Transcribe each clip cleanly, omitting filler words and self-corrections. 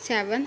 7।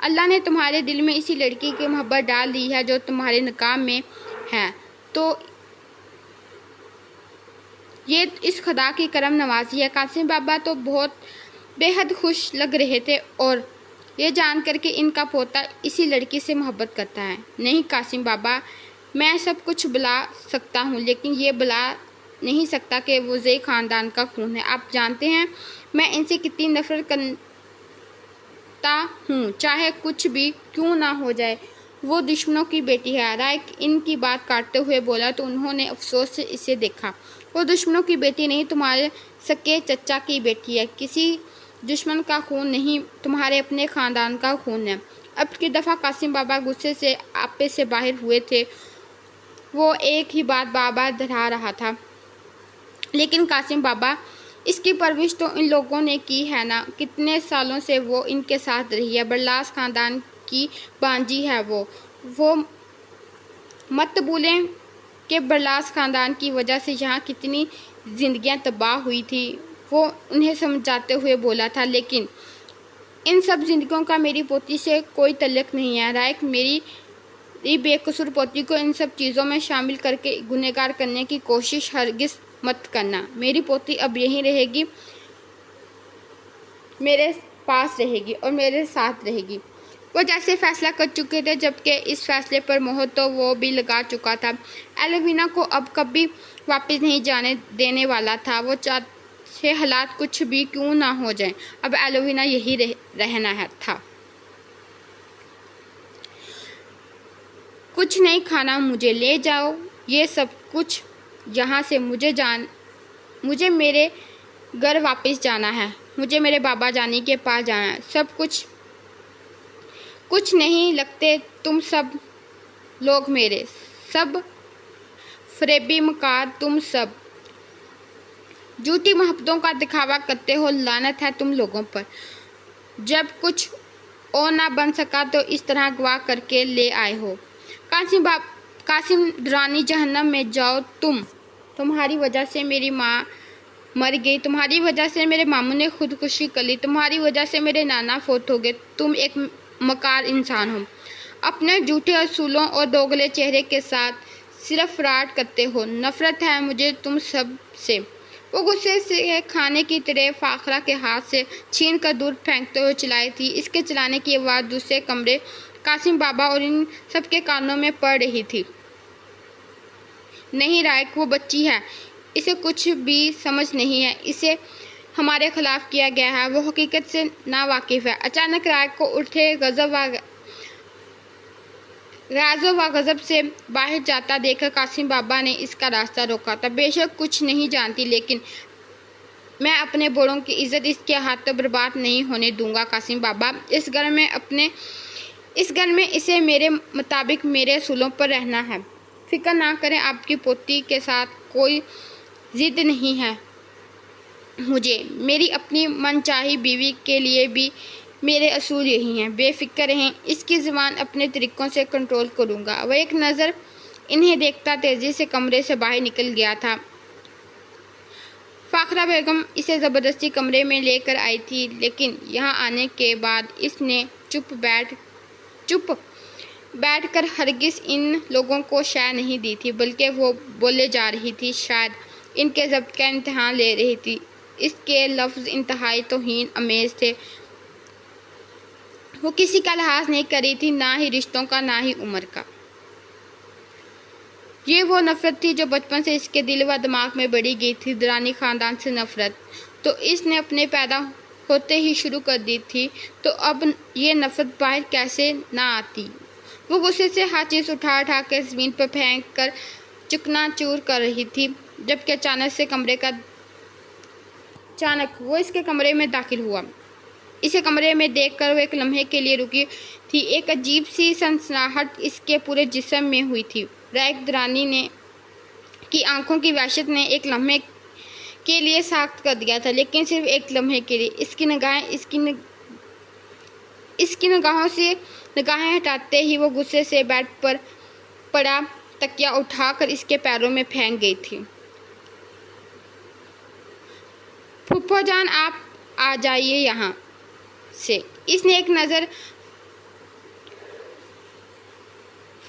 اللہ نے تمہارے دل میں اسی لڑکی کی محبت ڈال دی ہے جو تمہارے نکاح میں ہے، تو یہ اس خدا کی کرم نوازی ہے۔ قاسم بابا تو بہت بے حد خوش لگ رہے تھے اور یہ جان کر کہ ان کا پوتا اسی لڑکی سے محبت کرتا ہے۔ نہیں قاسم بابا، میں سب کچھ بلا سکتا ہوں لیکن یہ بلا نہیں سکتا کہ وہ زئی خاندان کا خون ہے۔ آپ جانتے ہیں میں ان سے کتنی نفرت کرتا ہوں، چاہے کچھ بھی کیوں نہ ہو جائے، وہ دشمنوں کی بیٹی ہے۔ رائق ان کی بات کاٹتے ہوئے بولا تو انہوں نے افسوس سے اسے دیکھا۔ وہ دشمنوں کی بیٹی نہیں، تمہارے سکے چچا کی بیٹی ہے۔ کسی دشمن کا خون نہیں، تمہارے اپنے خاندان کا خون ہے۔ اب کی دفعہ قاسم بابا غصے سے آپے سے باہر ہوئے تھے۔ وہ ایک ہی بات بار بار دہرا رہا تھا، لیکن قاسم بابا، اس کی پرورش تو ان لوگوں نے کی ہے نا، کتنے سالوں سے وہ ان کے ساتھ رہی ہے، برلاس خاندان کی بانجی ہے وہ مت بھولیں کہ برلاس خاندان کی وجہ سے یہاں کتنی زندگیاں تباہ ہوئی تھی۔ وہ انہیں سمجھاتے ہوئے بولا تھا، لیکن ان سب زندگیوں کا میری پوتی سے کوئی تعلق نہیں ہے۔ رائق، میری بے قصور پوتی کو ان سب چیزوں میں شامل کر کے گنہگار کرنے کی کوشش ہرگز مت کرنا۔ میری پوتی اب یہیں رہے گی، میرے پاس رہے گی اور میرے ساتھ رہے گی۔ وہ جیسے فیصلہ کر چکے تھے، جبکہ اس فیصلے پر مہر تو وہ بھی لگا چکا تھا۔ ایلوینا کو اب کبھی واپس نہیں جانے دینے والا تھا، وہ چاہے حالات کچھ بھی کیوں نہ ہو جائیں، اب ایلوینا یہی رہنا تھا۔ کچھ نہیں کھانا، مجھے لے جاؤ یہ سب کچھ یہاں سے، مجھے میرے گھر واپس جانا ہے، مجھے میرے بابا جانی کے پاس جانا ہے۔ سب کچھ نہیں لگتے تم سب لوگ میرے، سب فریبی مکار، تم سب جھوٹی محبتوں کا دکھاوا کرتے ہو، لعنت ہے تم لوگوں پر۔ جب کچھ اور نہ بن سکا تو اس طرح اغوا کر کے لے آئے ہو۔ قاسم درانی جہنم میں جاؤ، تمہاری وجہ سے میری ماں مر گئی، تمہاری وجہ سے میرے ماموں نے خودکشی کر لی، تمہاری وجہ سے میرے نانا فوت ہو گئے۔ تم ایک مکار انسان ہو، اپنے جھوٹے اصولوں اور دوگلے چہرے کے ساتھ صرف فراڈ کرتے ہو۔ نفرت ہے مجھے تم سب سے۔ وہ غصے سے کھانے کی ٹرے فاخرہ کے ہاتھ سے چھین کر دور پھینکتے ہوئے چلائی تھی۔ اس کے چلانے کی آواز دوسرے کمرے قاسم بابا اور ان سب کے کانوں میں پڑ رہی تھی۔ نہیں رائق، وہ بچی ہے، اسے کچھ بھی سمجھ نہیں ہے، اسے ہمارے خلاف کیا گیا ہے، وہ حقیقت سے نا واقف ہے۔ اچانک رائق کو اٹھے غضب و غضب سے باہر جاتا دیکھ کر قاسم بابا نے اس کا راستہ روکا تھا۔ بے شک کچھ نہیں جانتی، لیکن میں اپنے بڑوں کی عزت اس کے ہاتھوں برباد نہیں ہونے دوں گا۔ قاسم بابا، اس گھر میں اسے میرے مطابق میرے اصولوں پر رہنا ہے۔ فکر نہ کریں، آپ کی پوتی کے ساتھ کوئی ضد نہیں ہے مجھے، میری اپنی من چاہی بیوی کے لیے بھی میرے اصول یہی ہیں۔ بے فکر رہیں، اس کی زبان اپنے طریقوں سے کنٹرول کروں گا۔ وہ ایک نظر انہیں دیکھتا تیزی سے کمرے سے باہر نکل گیا تھا۔ فاخرہ بیگم اسے زبردستی کمرے میں لے کر آئی تھی، لیکن یہاں آنے کے بعد اس نے چپ بیٹھ کر ہرگز ان لوگوں کو شے نہیں دی تھی، بلکہ وہ بولے جا رہی تھی، شاید ان کے ضبط کا امتحان لے رہی تھی۔ اس کے لفظ انتہائی توہین آمیز تھے۔ وہ کسی کا لحاظ نہیں کر رہی تھی، نہ ہی رشتوں کا، نہ ہی عمر کا۔ یہ وہ نفرت تھی جو بچپن سے اس کے دل و دماغ میں بڑھی گئی تھی، درانی خاندان سے نفرت تو اس نے اپنے پیدا ہوتے ہی شروع کر دی تھی، تو اب یہ نفرت باہر کیسے نہ آتی۔ وہ غصے سے ہر چیز اٹھا کے زمین پر پھینک کر چکنا چور کر رہی تھی، جبکہ اچانک وہ اس کے کمرے میں داخل ہوا۔ اسے کمرے میں دیکھ کر وہ ایک لمحے کے لیے رکی تھی، ایک عجیب سی سنسناہٹ اس کے پورے جسم میں ہوئی تھی۔ رائق درانی کی آنکھوں کی وحشت نے ایک لمحے کے لیے ساخت کر دیا تھا، لیکن صرف ایک لمحے کے لیے۔ اس کی نگاہیں ہٹاتے ہی وہ غصے سے بیڈ پر پڑا تکیہ اٹھا کر اس کے پیروں میں پھینک گئی تھی۔ پھپھو جان، آپ آ جائیے یہاں سے۔ اس نے ایک نظر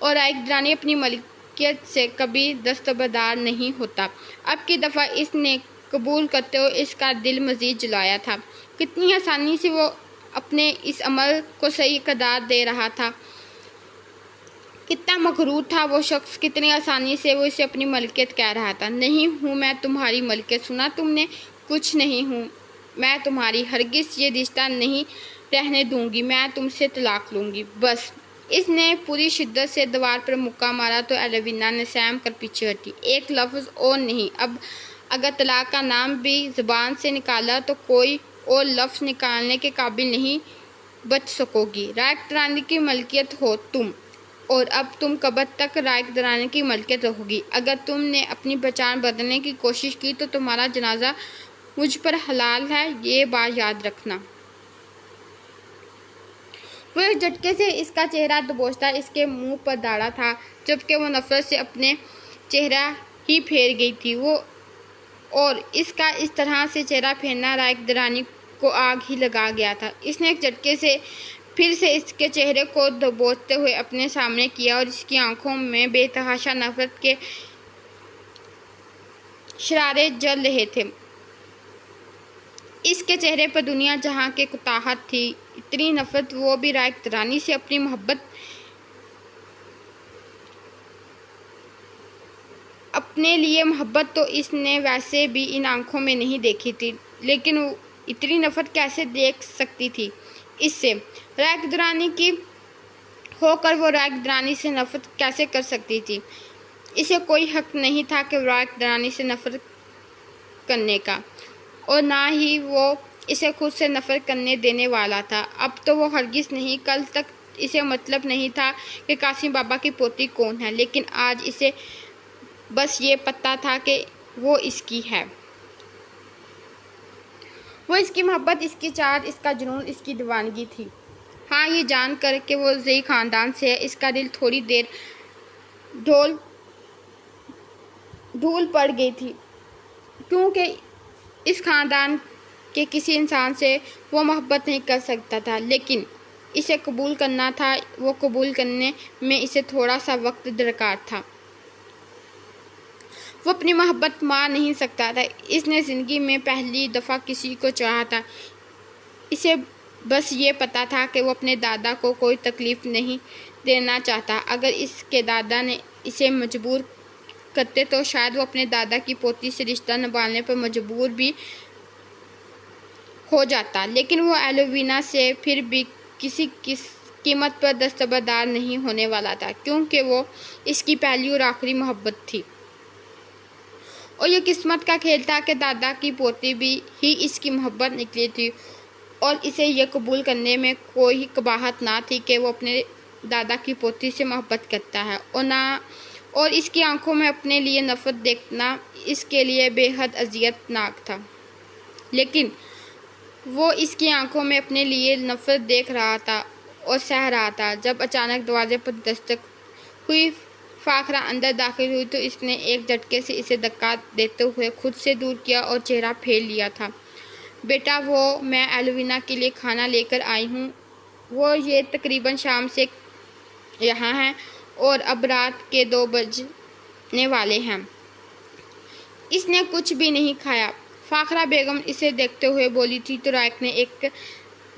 اور رائق درانی اپنی ملکیت سے کبھی دستبردار نہیں ہوتا۔ اب کی دفعہ اس نے قبول کرتے ہوئے اس کا دل مزید جلایا تھا۔ کتنی آسانی سے وہ اپنے اس عمل کو صحیح قرار دے رہا تھا، کتنا مغرور تھا وہ شخص، کتنی آسانی سے وہ اسے اپنی ملکیت کہہ رہا تھا۔ نہیں ہوں میں تمہاری ملکیت، سنا تم نے؟ کچھ نہیں ہوں میں تمہاری، ہرگز یہ رشتہ نہیں رہنے دوں گی، میں تم سے طلاق لوں گی، بس۔ اس نے پوری شدت سے دیوار پر مکہ مارا تو ایلیوینا نے سہم کر پیچھے ہٹی۔ ایک لفظ اور نہیں، اب اگر طلاق کا نام بھی زبان سے نکالا تو کوئی اور لفظ نکالنے کے قابل نہیں بچ سکو گی۔ رائق درانی کی ملکیت ہو تم، اور اب تم قبر تک رائق درانی کی ملکیت رہو گی۔ اگر تم نے اپنی پہچان بدلنے کی کوشش کی تو تمہارا جنازہ مجھ پر حلال ہے، یہ بات یاد رکھنا۔ وہ ایک جھٹکے سے اس کا چہرہ دبوچتا اس کے منہ پر داڑا تھا، جبکہ وہ نفرت سے اپنے چہرہ ہی پھیر گئی تھی، اور اس کا اس طرح سے چہرہ پھیرنا رائق درانی کو آگ ہی لگا گیا تھا۔ اس نے ایک جھٹکے سے پھر سے اس کے چہرے کو دبوچتے ہوئے اپنے سامنے کیا، اور اس کی آنکھوں میں بے تحاشا نفرت کے شرارے جل رہے تھے۔ اس کے چہرے پر دنیا جہاں کی قطاحت تھی، اتنی نفرت، وہ بھی رائق درانی سے اپنی محبت، اپنے لیے محبت تو اس نے ویسے بھی ان آنکھوں میں نہیں دیکھی تھی، لیکن وہ اتنی نفرت کیسے دیکھ سکتی تھی اس سے؟ رائق درانی کی ہو کر وہ رائق درانی سے نفرت کیسے کر سکتی تھی؟ اسے کوئی حق نہیں تھا کہ رائق درانی سے نفرت کرنے کا، اور نہ ہی وہ اسے خود سے نفرت کرنے دینے والا تھا۔ اب تو وہ ہرگز نہیں، کل تک اسے مطلب نہیں تھا کہ قاسم بابا کی پوتی کون ہے، لیکن آج اسے بس یہ پتہ تھا کہ وہ اس کی ہے۔ وہ اس کی محبت، اس کی چاہت، اس کا جنون، اس کی دیوانگی تھی۔ ہاں، یہ جان کر کہ وہ زئی خاندان سے ہے، اس کا دل تھوڑی دیر ڈھول پڑ گئی تھی، کیونکہ اس خاندان کے کسی انسان سے وہ محبت نہیں کر سکتا تھا، لیکن اسے قبول کرنا تھا۔ وہ قبول کرنے میں اسے تھوڑا سا وقت درکار تھا۔ وہ اپنی محبت مار نہیں سکتا تھا۔ اس نے زندگی میں پہلی دفعہ کسی کو چاہا تھا۔ اسے بس یہ پتہ تھا کہ وہ اپنے دادا کو کوئی تکلیف نہیں دینا چاہتا۔ اگر اس کے دادا نے اسے مجبور کرتے تو شاید وہ اپنے دادا کی پوتی سے رشتہ نبھانے پر مجبور بھی ہو جاتا، لیکن وہ ایلیوینا سے پھر بھی کسی قیمت پر دستبردار نہیں ہونے والا تھا، کیونکہ وہ اس کی پہلی اور آخری محبت تھی۔ اور یہ قسمت کا کھیل تھا کہ دادا کی پوتی بھی ہی اس کی محبت نکلی تھی، اور اسے یہ قبول کرنے میں کوئی قباحت نہ تھی کہ وہ اپنے دادا کی پوتی سے محبت کرتا ہے، اور اس کی آنکھوں میں اپنے لیے نفرت دیکھنا اس کے لیے بے حد اذیت ناک تھا۔ لیکن وہ اس کی آنکھوں میں اپنے لیے نفرت دیکھ رہا تھا اور سہ رہا تھا، جب اچانک دروازے پر دستک ہوئی۔ فاخرہ اندر داخل ہوئی تو اس نے ایک جھٹکے سے اسے دھکا دیتے ہوئے خود سے دور کیا اور چہرہ پھیر لیا تھا۔ بیٹا، میں ایلیوینا کے لیے کھانا لے کر آئی ہوں۔ وہ یہ تقریباً شام سے یہاں ہے، اور اب رات کے 2 بجنے والے ہیں۔ اس نے کچھ بھی نہیں کھایا، فاخرہ بیگم اسے دیکھتے ہوئے بولی تھی تو رائق نے ایک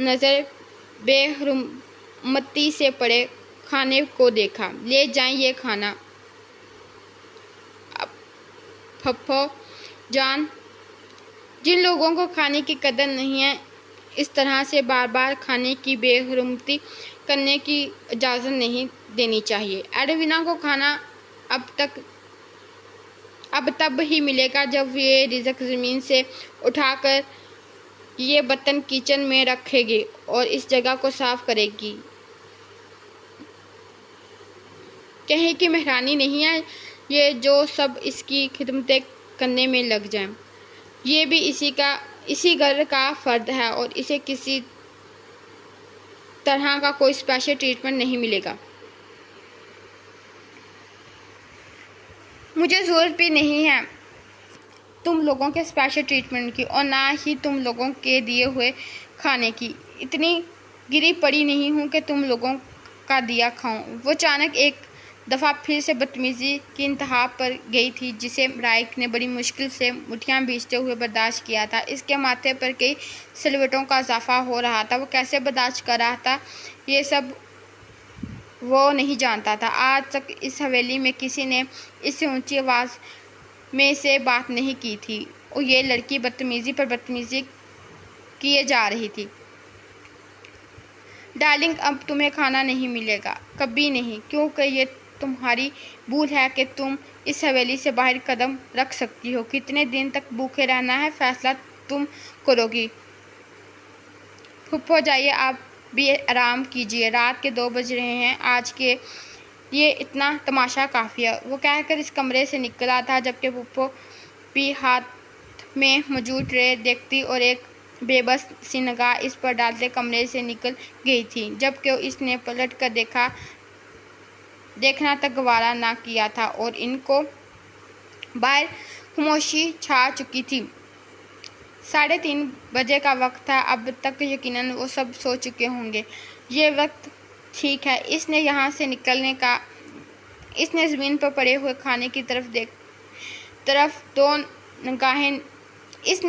نظر بے حرمتی سے پڑے کھانے کو دیکھا۔ لے جائیں یہ کھانا پھپھو جان۔ جن لوگوں کو کھانے کی قدر نہیں ہے، اس طرح سے بار بار کھانے کی بے حرمتی کرنے کی اجازت نہیں دینی چاہیے۔ ایلیوینا کو کھانا اب تب ہی ملے گا جب یہ رزق زمین سے اٹھا کر یہ برتن کچن میں رکھے گی اور اس جگہ کو صاف کرے گی۔ کہیں کی مہرانی نہیں ہے یہ جو سب اس کی خدمتیں کرنے میں لگ جائیں۔ یہ بھی اسی گھر کا فرد ہے، اور اسے کسی طرح کا کوئی اسپیشل ٹریٹمنٹ نہیں ملے گا۔ مجھے ضرورت بھی نہیں ہے تم لوگوں کے اسپیشل ٹریٹمنٹ کی، اور نہ ہی تم لوگوں کے دیے ہوئے کھانے کی۔ اتنی گری پڑی نہیں ہوں کہ تم لوگوں کا دیا کھاؤں۔ وہ اچانک ایک دفعہ پھر سے بدتمیزی کی انتہا پر گئی تھی، جسے رائق نے بڑی مشکل سے مٹھیاں بھیجتے ہوئے برداشت کیا تھا۔ اس کے ماتھے پر کئی سلوٹوں کا اضافہ ہو رہا تھا۔ وہ کیسے برداشت کر رہا تھا، یہ سب وہ نہیں جانتا تھا۔ آج تک اس حویلی میں کسی نے اس سے اونچی آواز میں سے بات نہیں کی تھی، اور یہ لڑکی بدتمیزی پر بدتمیزی کیے جا رہی تھی۔ ڈارلنگ، اب تمہیں کھانا نہیں ملے گا، کبھی نہیں، کیونکہ یہ تمہاری بھول ہے کہ تم اس حویلی سے باہر قدم رکھ سکتی ہو۔ کتنے دن تک بھوکے رہنا ہے، فیصلہ تم کرو گی۔ پھپھو، جائیے، آپ بھی آرام کیجیے، رات کے 2 بج رہے ہیں، آج کے لیے اتنا تماشا کافی ہے۔ وہ کہہ کر اس کمرے سے نکلا تھا، جبکہ پھپھو بھی ہاتھ میں موجود ٹرے دیکھتی اور ایک بے بس سی نگاہ اس پر ڈالتے کمرے سے نکل گئی تھی، جبکہ اس نے پلٹ کر دیکھنا تک گوارا نہ کیا تھا، اور ان کو باہر خاموشی چھا چکی تھی۔ 3:30 بجے کا وقت تھا، اب تک یقیناً وہ سب سو چکے ہوں گے۔ یہ وقت ٹھیک ہے، اس نے یہاں سے نکلنے کا۔ اس نے زمین پر پڑے ہوئے کھانے کی طرف 2 نگاہیں اس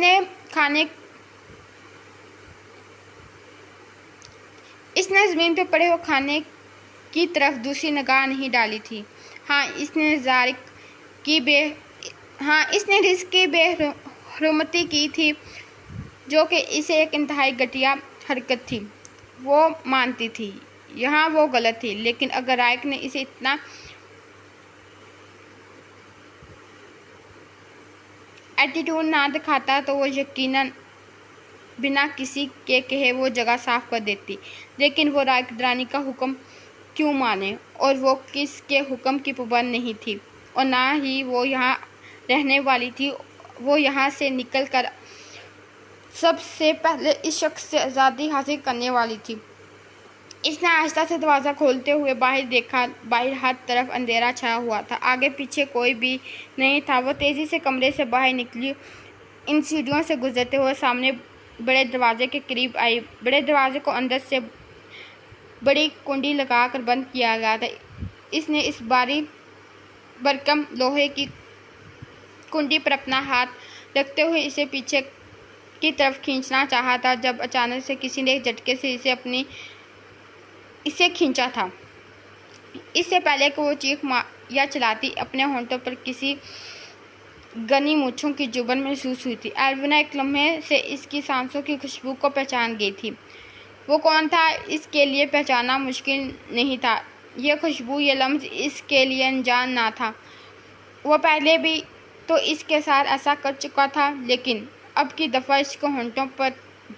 نے زمین پر پڑے ہوئے کھانے کی طرف دوسری نگاہ نہیں ڈالی تھی۔ ہاں، اس نے رزق کی بے حرمتی کی تھی، جو کہ اسے ایک انتہائی گھٹیا حرکت تھی۔ وہ مانتی تھی، یہاں وہ غلط تھی، لیکن اگر رائق نے اسے اتنا ایٹیٹیوڈ نہ دکھاتا تو وہ یقیناً بنا کسی کے کہے وہ جگہ صاف کر دیتی۔ لیکن وہ رائق درانی کا حکم کیوں مانے، اور وہ کس کے حکم کی پابند نہیں تھی، اور نہ ہی وہ یہاں رہنے والی تھی۔ وہ یہاں سے نکل کر سب سے پہلے اس شخص سے آزادی حاصل کرنے والی تھی۔ اس نے آہستہ سے دروازہ کھولتے ہوئے باہر دیکھا۔ باہر ہر طرف اندھیرا چھایا ہوا تھا، آگے پیچھے کوئی بھی نہیں تھا۔ وہ تیزی سے کمرے سے باہر نکلی، ان سیڑھیوں سے گزرتے ہوئے سامنے بڑے دروازے کے قریب آئی۔ بڑے دروازے کو اندر سے بڑی کنڈی لگا کر بند کیا گیا تھا۔ اس نے اس بھاری بھرکم لوہے کی کنڈی پر اپنا ہاتھ رکھتے ہوئے اسے پیچھے کی طرف کھینچنا چاہا تھا، جب اچانک سے کسی نے ایک جھٹکے سے اسے کھینچا تھا۔ اس سے پہلے کہ وہ چیخ یا چلاتی، اپنے ہونٹوں پر کسی گھنی مونچھوں کی چبھن محسوس ہوئی تھی۔ ایلوینا ایک لمحے سے اس کی سانسوں کی خوشبو کو پہچان گئی تھی۔ وہ کون تھا، اس کے لیے پہچاننا مشکل نہیں تھا۔ یہ خوشبو، یہ لمس اس کے لیے انجان نہ تھا۔ وہ پہلے بھی تو اس کے ساتھ ایسا کر چکا تھا، لیکن اب کی دفعہ اس کے ہونٹوں پر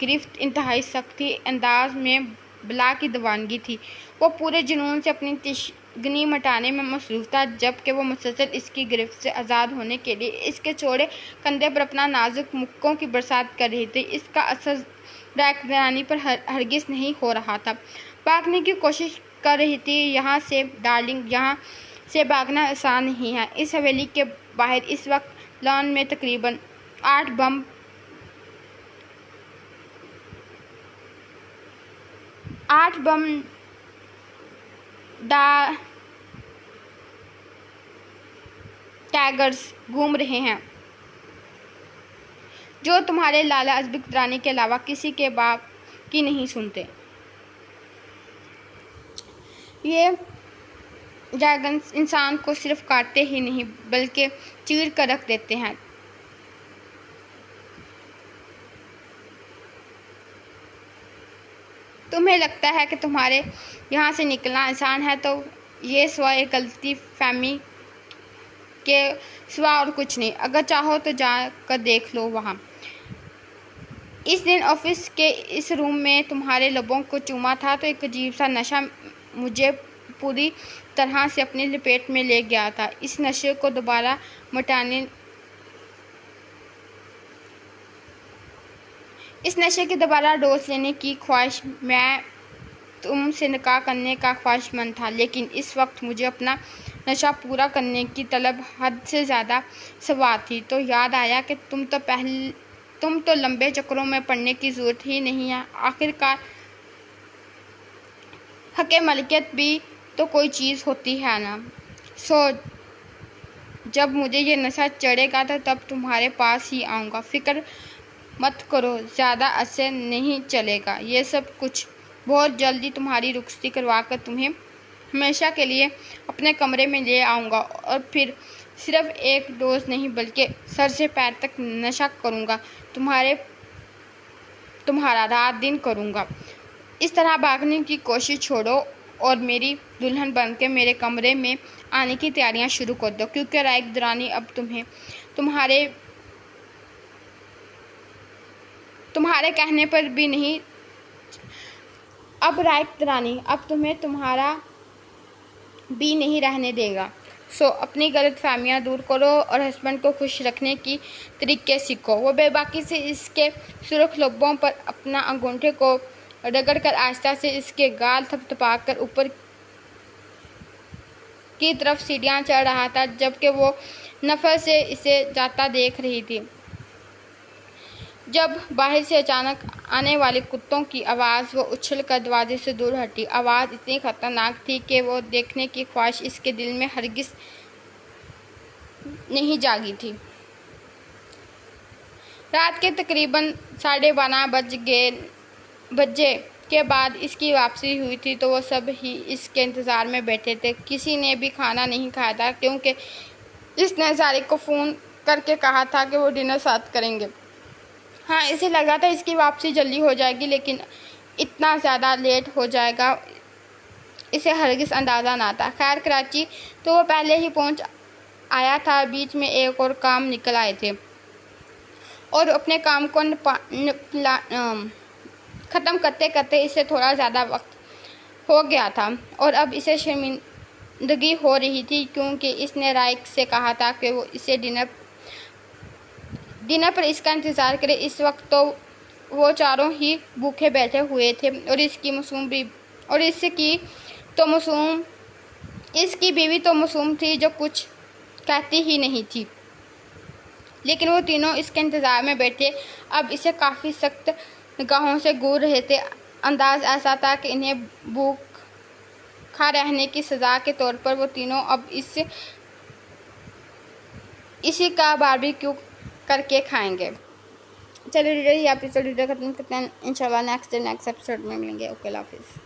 گرفت انتہائی سختی انداز میں بلا کی دیوانگی تھی۔ وہ پورے جنون سے اپنی تشنگی مٹانے میں مصروف تھا، جبکہ وہ مسلسل اس کی گرفت سے آزاد ہونے کے لیے اس کے چوڑے کندھے پر اپنا نازک مکوں کی برسات کر رہی تھی۔ اس کا اثر رائق درانی پر ہرگز نہیں ہو رہا تھا۔ بھاگنے کی کوشش کر رہی تھی یہاں سے، ڈارلنگ، یہاں سے بھاگنا آسان نہیں ہے۔ اس حویلی کے باہر اس وقت لان میں تقریباً 8 بم ٹائگرز گھوم رہے ہیں، جو تمہارے لالا ازبک درانی کے علاوہ کسی کے باپ کی نہیں سنتے۔ یہ ڈریگنز انسان کو صرف کاٹتے ہی نہیں بلکہ چیر کر رکھ دیتے ہیں۔ تمہیں لگتا ہے کہ تمہارے یہاں سے نکلنا آسان ہے، تو یہ سوائے غلط فہمی کے سوا اور کچھ نہیں۔ اگر چاہو تو جا کر دیکھ لو وہاں۔ اس دن آفس کے اس روم میں تمہارے لبوں کو چوما تھا تو ایک عجیب سا نشہ مجھے پوری طرح سے اپنی لپیٹ میں لے گیا تھا۔ اس نشے کو دوبارہ مٹانے، اس نشے کی دوبارہ ڈوز لینے کی خواہش، میں تم سے نکاح کرنے کا خواہشمند تھا، لیکن اس وقت مجھے اپنا نشہ پورا کرنے کی طلب حد سے زیادہ سوار تھی۔ تو یاد آیا کہ تم تو لمبے چکروں میں پڑنے کی ضرورت ہی نہیں ہے، آخرکار حق ملکیت بھی تو کوئی چیز ہوتی ہے نا۔ سو جب مجھے یہ نشہ چڑھے گا تو تب تمہارے پاس ہی آؤں گا. فکر مت کرو، زیادہ عرصے نہیں چلے گا. یہ سب کچھ بہت جلدی تمہاری رخصتی کروا کر تمہیں ہمیشہ کے لیے اپنے کمرے میں لے آؤں گا، اور پھر صرف ایک ڈوز نہیں بلکہ سر سے پیر تک نشہ کروں گا. تمہارا رات دن کروں گا. اس طرح بھاگنے کی کوشش چھوڑو اور میری دلہن بن کے میرے کمرے میں آنے کی تیاریاں شروع کر دو، کیونکہ رائق درانی اب تمہارے کہنے پر بھی نہیں، اب رائق درانی اب تمہیں تمہارا بھی نہیں رہنے دے گا. سو اپنی غلط فہمیاں دور کرو اور ہسبینڈ کو خوش رکھنے کی طریقے سیکھو. وہ بے باکی سے اس کے سرخ لبوں پر اپنا انگوٹھے کو رگڑ کر آہستہ سے اس کے گال تھپتھپا کر اوپر کی طرف سیڑھیاں چڑھ رہا تھا، جبکہ وہ نفرت سے اسے جاتا دیکھ رہی تھی. جب باہر سے اچانک آنے والے کتوں کی آواز وہ اچھل کر دروازے سے دور ہٹی. آواز اتنی خطرناک تھی کہ وہ دیکھنے کی خواہش اس کے دل میں ہرگز نہیں جاگی تھی. رات کے تقریباً 12:30 بجے کے بعد اس کی واپسی ہوئی تھی تو وہ سب ہی اس کے انتظار میں بیٹھے تھے. کسی نے بھی کھانا نہیں کھایا تھا کیونکہ اس نے زارق کو فون کر کے کہا تھا کہ وہ ڈنر ساتھ کریں گے. ہاں، اسے لگا تھا اس کی واپسی جلدی ہو جائے گی، لیکن اتنا زیادہ لیٹ ہو جائے گا اسے ہرگز اندازہ نہ تھا. خیر، کراچی تو وہ پہلے ہی پہنچ آیا تھا. بیچ میں ایک اور کام نکل آئے تھے اور اپنے کام کو ختم کرتے کرتے اسے تھوڑا زیادہ وقت ہو گیا تھا، اور اب اسے شرمندگی ہو رہی تھی کیونکہ اس نے رائق سے کہا تھا کہ وہ اسے ڈنر پر اس کا انتظار کرے. اس وقت تو وہ چاروں ہی بھوکے بیٹھے ہوئے تھے اور اس کی بیوی تو معصوم تھی جو کچھ کہتی ہی نہیں تھی، لیکن وہ تینوں اس کے انتظار میں بیٹھے اب اسے کافی سخت نگاہوں سے گھور رہے تھے. انداز ایسا تھا کہ انہیں بھوکا رہنے کی سزا کے طور پر وہ تینوں اب اسی کا باربیکیو کر کے کھائیں گے. چلو ریڈر، یہ ایپیسوڈ ختم کرتے ہیں. انشاءاللہ نیکسٹ ایپیسوڈ میں ملیں گے. اوکے، اللہ حافظ.